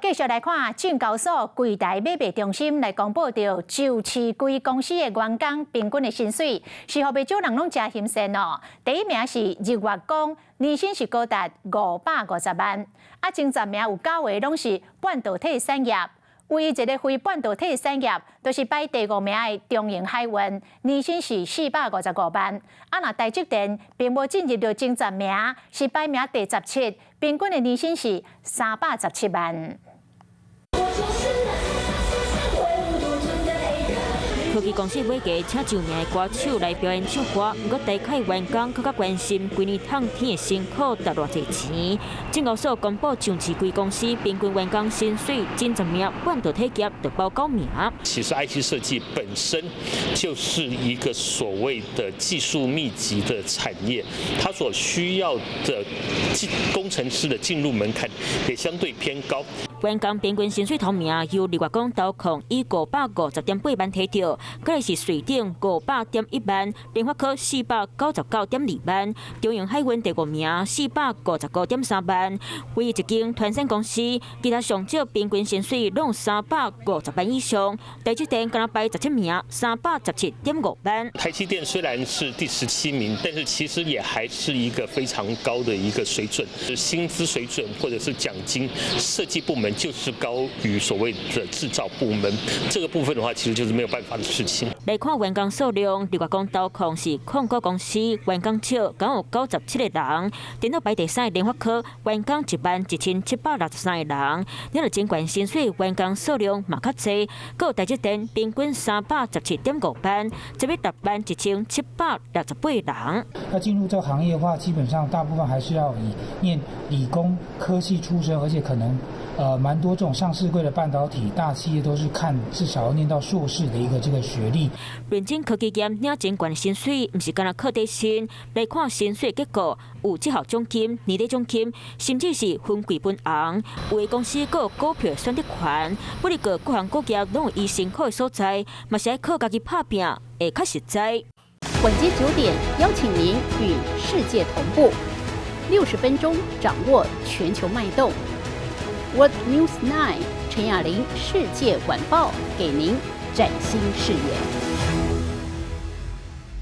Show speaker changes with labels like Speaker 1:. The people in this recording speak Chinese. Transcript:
Speaker 1: 继续来看证交所柜台买卖中心来公布到就市贵公司的员工平均的薪水，是互袂少人拢真欣赏哦。第一名是日月光，年薪是高达550万，啊，前10名有9位拢是半导体产业。 唯一一个非半导体产业，就是排第5名的中营海运，年薪是455万。啊，若台积电并无进入到前10名，是排名第17，平均的年薪是317万。
Speaker 2: 科技公司尾价请就名的歌手来表演唱歌，不过大概员工更加关心今年烫天的辛苦值偌济钱。证交所公布上市贵公司平均员工薪水前10名半导体业就报9名。
Speaker 3: 其实 IC 设计本身就是一个所谓的技术密集的产业，它所需要的工程师的进入门槛也相对偏高。
Speaker 2: 员工平均薪水头名由日月光投控以550.8万提到，再来是水电500.1万，联发科499.2万，中营海运第5名459.3万。唯一一间团膳公司，其他上少平均薪水拢350万以上，台积电敢若排17名317.5万。
Speaker 3: 台积电虽然是第17名，但是其实也还是一个非常高的一个水准，薪资水准或者是奖金，设计部门 就是高于所谓的制造部门，这个部分的话，其实就是没有办法的事情。
Speaker 2: 来看员工数量，日月光投控是控股公司，员工少，共有97个人。电脑排第3的联发科，员工11763个人。你了尽管薪水员工数量嘛较济，各有台积电平均317.5万，这边11768人。
Speaker 4: 要进入这个行业的话，基本上大部分还是要以念理工科系出身，而且可能。 蛮多这种上市柜的半导体大企业都是看至少要念到硕士的一个这个学历。
Speaker 2: 认真科技业领尽管薪水，不是干那靠底薪。来看薪水结果，有绩效奖金、年底奖金，甚至是分贵分红。有的公司还有股票选择权，不哩个各行各业拢有伊辛苦的所在，嘛是爱靠家己打拼，会较实在。
Speaker 5: 晚间9点，邀请您与世界同步，60分钟掌握全球脉动。 What News 9，陈雅玲世界晚报给您崭新视野。